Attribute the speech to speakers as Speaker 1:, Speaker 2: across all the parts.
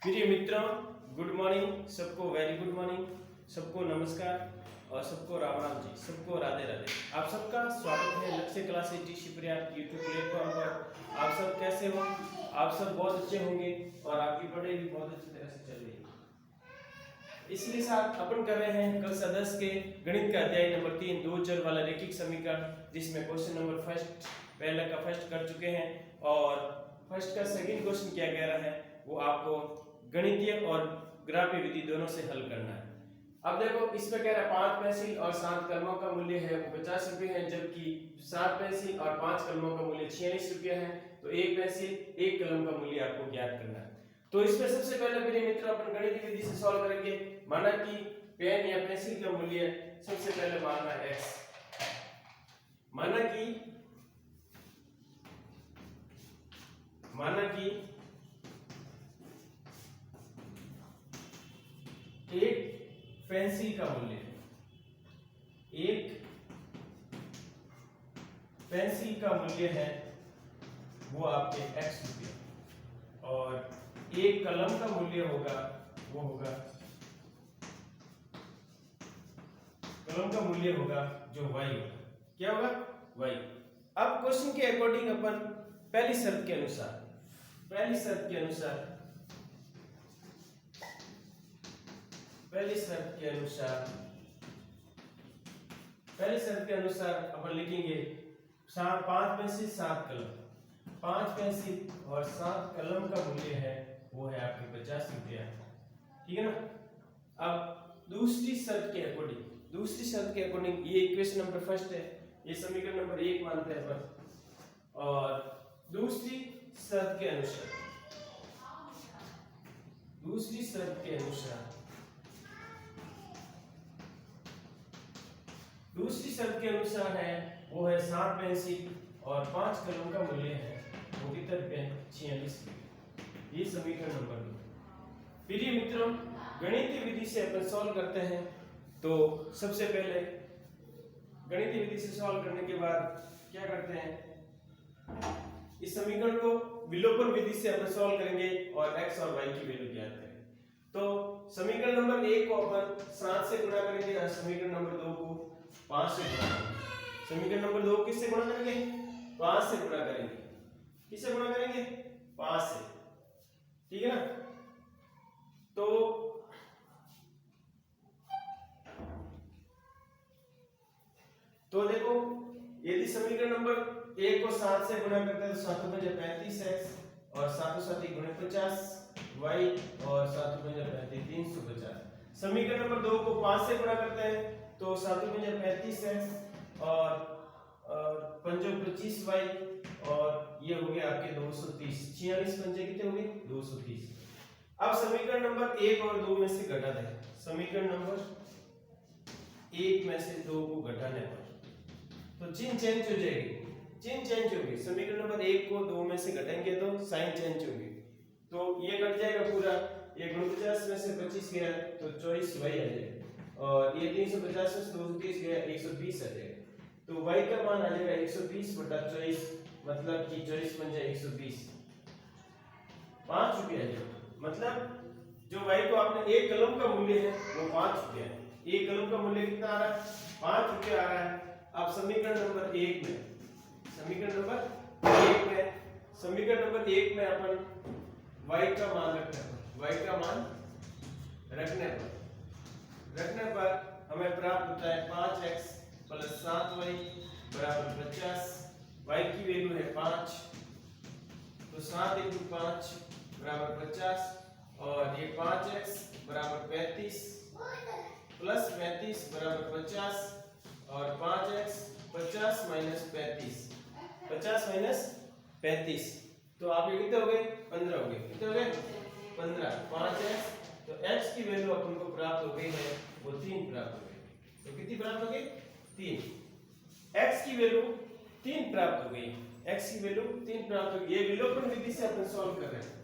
Speaker 1: प्रिय मित्रों, good morning सबको, वेरी गुड मॉर्निंग सबको, नमस्कार और सबको राम राम जी, सबको राधे राधे। आप सबका स्वागत है लक्ष्य क्लास शिवप्रिया यूट्यूब प्लेटफॉर्म पर। आप सब कैसे हो? आप सब बहुत अच्छे होंगे और आपकी पढ़ाई भी बहुत अच्छी तरह से चल रही है। इसलिए साथ अपन कर रहे हैं कक्षा 10 के गणित का अध्याय नंबर 3 दो चर वाला रैखिक समीकरण, जिसमें क्वेश्चन नंबर फर्स्ट पहले का फर्स्ट कर चुके हैं और फर्स्ट का सेकंड क्वेश्चन क्या कह रहा है वो आपको गणितीय और ग्राफीय विधि दोनों से हल करना है। अब देखो इसमें कह रहा है 5 पेंसिल और 7 कलमों का मूल्य है वो 50 रुपये है, जबकि 7 पेंसिल और 5 कलमों का मूल्य 46 रुपये है। तो एक पेंसिल एक कलम का मूल्य आपको ज्ञात करना है। तो इसमें सबसे पहले मेरे मित्र अपन गणितीय विधि से सॉल्व करेंगे। माना कि पेन या पेंसिल का मूल्य सबसे पहले मानना है x। माना कि एक पेंसिल का मूल्य है वो आपके x रुपये और एक कलम का मूल्य होगा वो होगा कलम का मूल्य होगा जो y होगा। क्या होगा? y। अब क्वेश्चन के अकॉर्डिंग अपन पहली शर्त के अनुसार अपन लिखेंगे 5 पेंसिल 7 कलम, 5 पेंसिल और 7 कलम का मूल्य है वो है आपके 50 रुपया। ठीक है ना। अब दूसरी शर्त के अकॉर्डिंग ये इक्वेशन नंबर फर्स्ट है, ये समीकरण नंबर 1 मानते हैं अपन। और दूसरी शर्त के अनुसार है वो है 7 पेंसिल और 5 कलम का मूल्य है वो कितना रुपये? 46 रुपये। ये समीकरण नंबर 2। प्रिय मित्रों, गणितीय विधि से अपन सॉल्व करते हैं। तो सबसे पहले गणितीय विधि से सॉल्व करने के बाद क्या करते हैं, इस समीकरण को विलोपन विधि से अपन सॉल्व करेंगे और x और y की वैल्यू ज्ञात करेंगे। तो समीकरण नंबर 1 को अपन 7 से गुणा करेंगे और समीकरण नंबर 2 को 5 से गुणा करेंगे। समीकरण नंबर 2 किससे गुणा करेंगे? 5 से गुणा करेंगे। किससे गुणा करेंगे? 5 से। ठीक है ना। तो देखो यदि समीकरण नंबर 1 को 7 से गुणा करते हैं तो 7 5 35x और 7 7 गुणे 50 y और 7 5 35 350। समीकरण नंबर 2 को 5 से गुणा करते हैं तो 7 5 35x और 5 25y और ये हो गया आपके 230। 46 पंजे कितने हो गए? 230। अब समीकरण नंबर 1 और 2 में से घटा दें। समीकरण नंबर 1 में से 2 को घटाने पर तो चिन्ह चेंज हो जाएगी। समीकरण नंबर 1 को 2 में से घटाएंगे तो साइन चेंज होगी। तो ये कट जाएगा पूरा। ये 49 में से 25 गया तो 24 y आ जाएगा और ये 350 में से 230 गया 120 आ जाएगा। तो y का मान आ जाएगा 120 बटा 24, मतलब कि 24 बन जाए 120, 5 रुपये आ जाएगा। मतलब जो y को आपने एक कलम का मूल्य है वो 5 रुपये है। एक कलम का मूल्य कितना आ रहा है? 5 रुपये आ रहा है। अब समीकरण नंबर 1 में अपन y का मान रखने पर हमें प्राप्त होता है 5x + 7y = 50। y की वैल्यू है 5, तो 7 × 5 = 50 और ये 5x = 35 + 35 = 50 और 5x 50 - 35 तो आप ये कितने हो गए? 15 हो गए। कितने हो गए? 15। 5x तो x की वैल्यू अपन को प्राप्त हो गई है वो 3 प्राप्त हो गई। तो कितनी प्राप्त हो गई? 3। x की वैल्यू 3 प्राप्त हो गई। ये विलोपन विधि से अपन सॉल्व कर रहे हैं।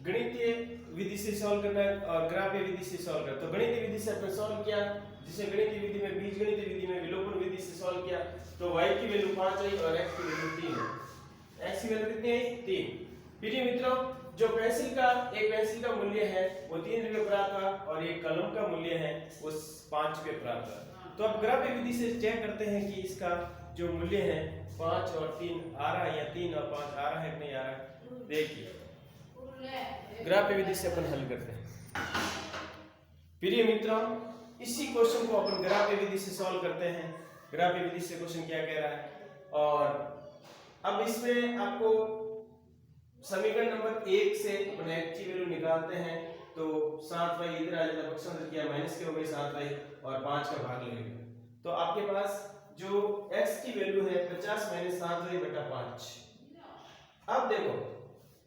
Speaker 1: गणितीय विधि से सॉल्व करना है और ग्राफीय विधि से सॉल्व करना है। तो गणितीय विधि से अपन सॉल्व किया, जिसे गणितीय विधि में बीजगणितीय विधि में विलोपन विधि से सॉल्व किया तो y की वैल्यू 5 आई और x की वैल्यू 3 है। x x की वैल्यू कितनी आई 3। प्रिय मित्रों, जो पेंसिल का मूल्य है वो 3 रुपये प्राप्त हुआ और एक कलम का मूल्य है वो 5 रुपये प्राप्त हुआ। तो अब ग्राफिक विधि से चेक करते हैं कि इसका जो मूल्य है 5 और 3 आ रहा है या 3 और 5 आ रहा है कि नहीं आ रहा है। देखिए ग्राफिक विधि से अपन हल करते हैं। प्रिय मित्रों, इसी क्वेश्चन को अपन ग्राफिक विधि से सॉल्व करते हैं। ग्राफिक विधि से क्वेश्चन क्या कह रहा है, और अब इसमें आपको समीकरण नंबर 1 से अपन x की वैल्यू निकालते हैं। तो 7y इधर आ जाता है, पक्षांतर किया माइनस के हो गए 7y और 5 का भाग लगेगा। तो आपके पास जो x की वैल्यू है 50 माइनस 7y बटा 5। अब देखो,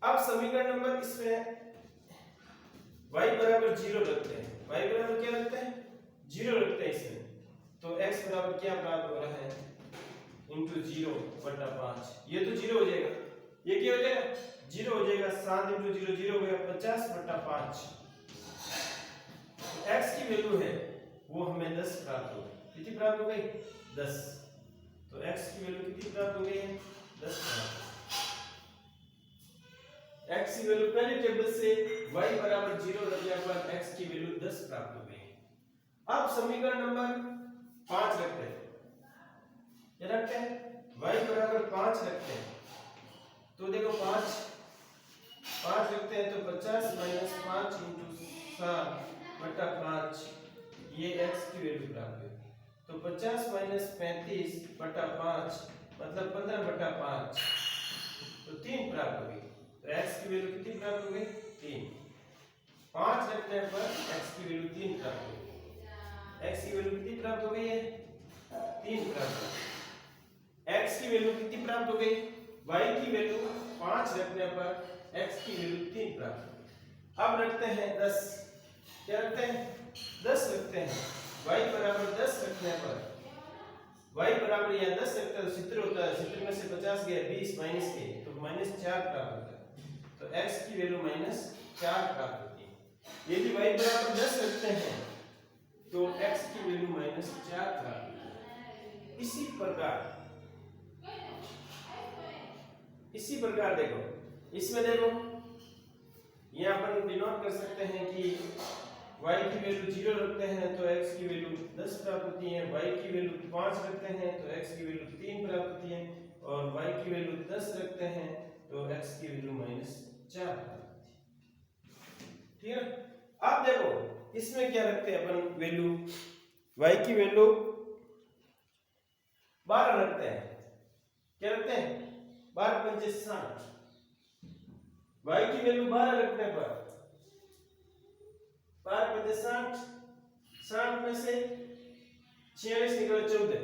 Speaker 1: अब समीकरण नंबर इसमें y बराबर 0 रखते हैं। y बराबर क्या रखते हैं 0 रखते हैं इसमें। तो x बराबर क्या प्राप्त हो रहा है इंटू 0 बटा 5। ये तो 0 हो जाएगा, ये क्या हो जाएगा 0 हो जाएगा। 7 इंटू 0 0 हो गया 50 बटा 5। तो x की वैल्यू है वो हमें 10 प्राप्त हो गई। कितनी प्राप्त हो गई 10। तो x की वैल्यू कितनी प्राप्त हो गई है 10 प्राप्त। x की वैल्यू पहले टेबल से y बराबर 0 रखने पर x की वैल्यू 10 प्राप्त हो गई। अब समीकरण नंबर 5 रखते हैं। क्या रखते हैं y बराबर 5 रखते हैं। तो देखो 5 रखते हैं तो 50 माइनस 5 इंटू 7 बटा 5, ये x की वैल्यू प्राप्त हुई। तो 50 माइनस 35 बटा 5 मतलब 15 बटा 5, तो 3 प्राप्त हो गई। तो x की वैल्यू कितनी प्राप्त हो गई 3। 5 रखने पर x की वैल्यू 3 प्राप्त हो गई। x की वैल्यू कितनी प्राप्त हो गई है 3 प्राप्त हो गई। x की वैल्यू कितनी प्राप्त हो गई, y की वैल्यू 5 रखने पर x की वैल्यू 3 प्राप्त हो गई। अब रखते हैं 10। क्या रखते हैं 10 रखते हैं। y बराबर 10 रखने पर y बराबर यहाँ 10 रखता है तो 70 होता है। 70 में से 50 गया 20 माइनस के तो -4 प्राप्त होता है। तो x की वैल्यू -4 प्राप्त होती है। यदि y बराबर 10 रखते हैं तो x की वैल्यू -4 प्राप्त होती है। इसी प्रकार देखो, इसमें देखो यहाँ पर डिनोट कर सकते हैं कि y की वैल्यू 0 रखते हैं तो x की वैल्यू 10 प्राप्त होती है। y की वैल्यू 5 रखते हैं तो x की वैल्यू 3 प्राप्त होती है। और y की वैल्यू 10 रखते हैं तो x की वैल्यू -4 प्राप्त होती है। ठीक है। अब देखो इसमें क्या रखते हैं अपन वैल्यू, y की वैल्यू 12 रखते हैं। क्या रखते हैं 12 पंचे 60। y की वैल्यू 12 रखने पर 12 पंचे 60, 60 में से 46 निकले 14,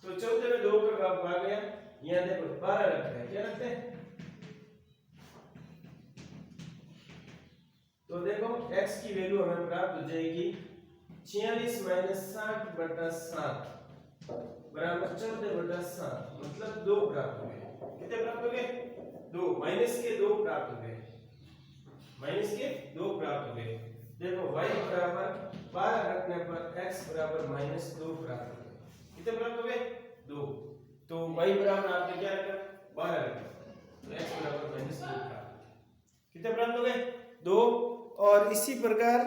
Speaker 1: तो 14 में 2 का भाग गया। यहाँ देखो 12 रखते हैं। क्या रखते हैं तो देखो x की वैल्यू हमें प्राप्त हो जाएगी 46 माइनस 60 बटा 7 बराबर 14 बटा 7 मतलब 2 प्राप्त हो गए। कितने प्राप्त हो गए 2, माइनस के 2 प्राप्त हो गए। माइनस के 2 प्राप्त हो गए। देखो y बराबर 12 रखने पर x बराबर -2 प्राप्त हो गए। कितने प्राप्त हो गए 2। तो y बराबर आपने क्या रखा 12 रखा तो x बराबर -2 प्राप्त। कितने प्राप्त हो गए 2। और इसी प्रकार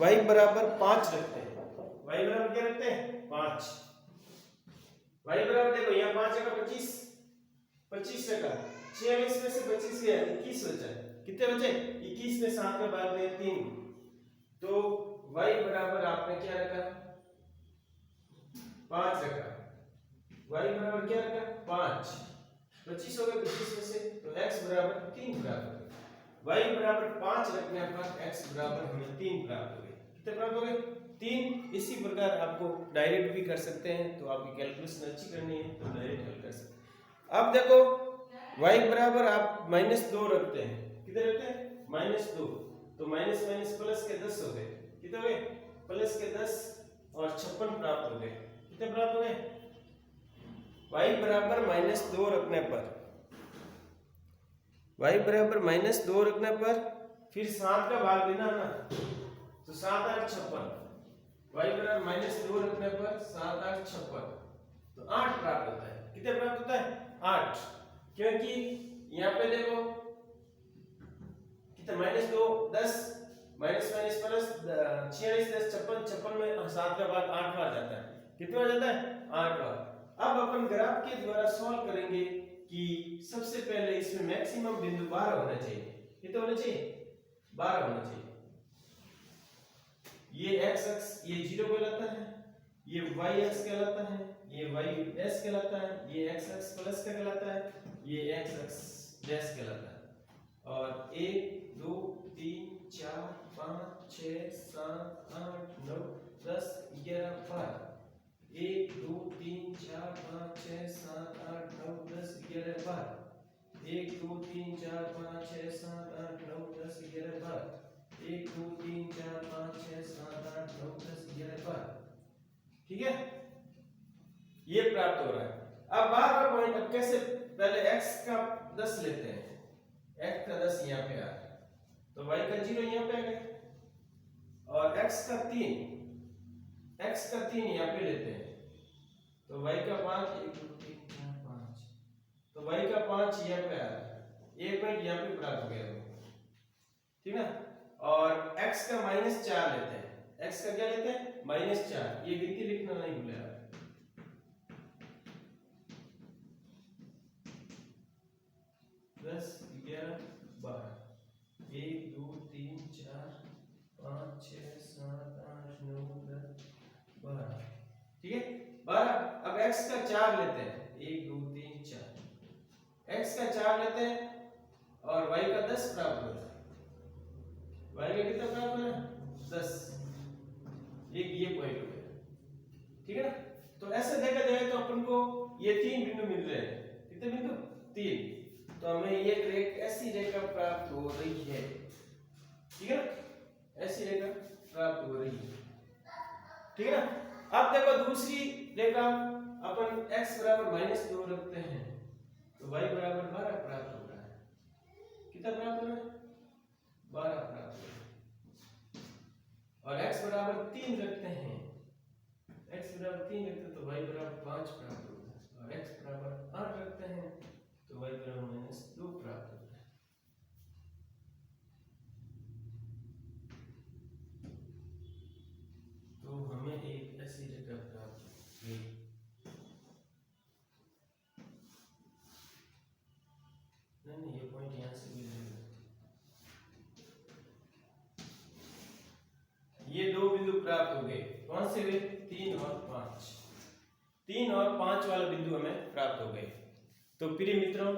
Speaker 1: y बराबर 5 रखते हैं। y बराबर क्या रखते हैं 5। y बराबर देखो यहाँ 5 का 25 का 46 में से 25 गया 21 बचा। कितने बचे 21 में 7 का भाग में 3। तो y बराबर आपने क्या रखा 5 रखा। y बराबर क्या रखा 5। 25 हो गया 25 में से तो x बराबर 3 प्राप्त हो गया। y बराबर 5 रखने पर x बराबर हमें 3 प्राप्त हो गए। कितने प्राप्त हो गए 3। इसी प्रकार आपको डायरेक्ट भी कर सकते हैं। तो आपकी कैलकुलेशन अच्छी करनी है तो डायरेक्ट हल कर सकते हैं। अब देखो y बराबर आप -2 रखते हैं। कितने रखते हैं -2। तो माइनस माइनस प्लस के 10 हो गए। कितने हो गए प्लस के 10 और 56 प्राप्त हो गए। कितने प्राप्त हो गए y बराबर -2 रखने पर y बराबर -2 रखने पर फिर 7 का भाग देना ना तो 7 8 56। y बराबर -2 रखने पर 7 8 56 तो 8 प्राप्त होता है। कितने प्राप्त होता है 8। क्योंकि यहाँ पे देखो कितना -2 10 माइनस माइनस प्लस 46 10 56 56 में 7 का भाग 8 बार जाता है। कितना हो जाता है 8 बार। अब अपन ग्राफ के द्वारा सॉल्व करेंगे कि सबसे पहले इसमें मैक्सिमम बिंदु 12 होना चाहिए। कितना होना चाहिए 12 होना चाहिए। ये x अक्ष ये 0 कहलाता है, ये y अक्ष कहलाता है, ये y डैश कहलाता है, ये x अक्ष प्लस का कहलाता है, ये x अक्ष डैश कहलाता है। और 1 2 3 4 5 6 7 8 9 10 11 12 1 2 3 4 5 6 7 8 9 10 11 12 1 2 3 4 5 6 7 8 9 10 11 12 1 2 3 4 5 6 7 8 9 10 11 12। ठीक है, ये प्राप्त हो रहा है। अब 12 पॉइंट अब कैसे, पहले x का 10 लेते हैं, x का 10 यहाँ पे आ गया तो y का 0 यहाँ पे आ गया और x का 3 यहाँ पे लेते हैं तो y का 5 1 2 3 4 5 तो y का 5 यहाँ पे आ गया, 1 पॉइंट यहाँ पे प्राप्त हो गया। ठीक है, और x का -4 लेते हैं, x का क्या लेते हैं -4, ये गिनती लिखना नहीं भूलेगा। 10 11 12 1 2 3 4 5 6 7 8 9 10 12। ठीक है 12। अब x का 4 लेते हैं, 1 2 3 4 x का 4 लेते हैं और y का 10 प्राप्त होता है। y का कितना प्राप्त होना है 10, एक ये पॉइंट हो गया। ठीक है ना, तो ऐसे देखा जाए तो अपन को ये 3 बिंदु मिल रहे हैं। कितने बिंदु 3, तो हमें ये ऐसी रेखा प्राप्त हो रही है। ठीक है ना, ऐसी रेखा प्राप्त हो रही है। ठीक है ना, अब देखो दूसरी रेखा अपन x बराबर -2 रखते हैं तो y बराबर 12 प्राप्त हो रहा है। कितना प्राप्त हो रहा है 12 प्राप्त हो रहा है। और x बराबर 3 रखते हैं, x बराबर 3 रखते हैं तो y बराबर 5 प्राप्त होता है। और x बराबर 8 रखते हैं तो y बराबर -2 प्राप्त होता है। तो हमें एक ऐसी रेखा प्राप्त हुई। नहीं ये पॉइंट यहाँ से भी नहीं, ये 2 बिंदु प्राप्त हो गए। कौन से हुए 3 और 5, 3 और 5 वाला बिंदु हमें प्राप्त हो गए। तो प्रिय मित्रों,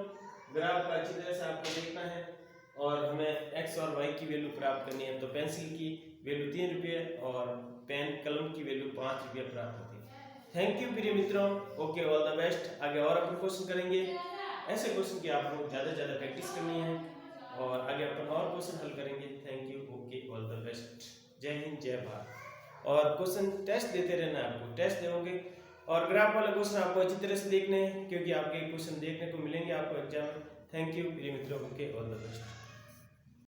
Speaker 1: ग्राफ का अच्छी तरह से आपको देखना है और हमें x और y की वैल्यू प्राप्त करनी है। तो पेंसिल की वैल्यू 3 रुपये और पेन कलम की वैल्यू 5 रुपये प्राप्त होती है। थैंक यू प्रिय मित्रों, ओके ऑल द बेस्ट। आगे और अपन क्वेश्चन करेंगे, ऐसे क्वेश्चन की आपको ज़्यादा से ज़्यादा प्रैक्टिस करनी है और आगे अपन और क्वेश्चन हल करेंगे। Thank you, okay all the best. जय हिंद जय भारत। और क्वेश्चन टेस्ट देते रहना, आपको टेस्ट दोगे और ग्राफ वाले क्वेश्चन आपको अच्छी तरह से देखने हैं क्योंकि आपके क्वेश्चन देखने को मिलेंगे आपको एग्जाम में। थैंक यू प्रिय मित्रों, ओके ऑल द बेस्ट।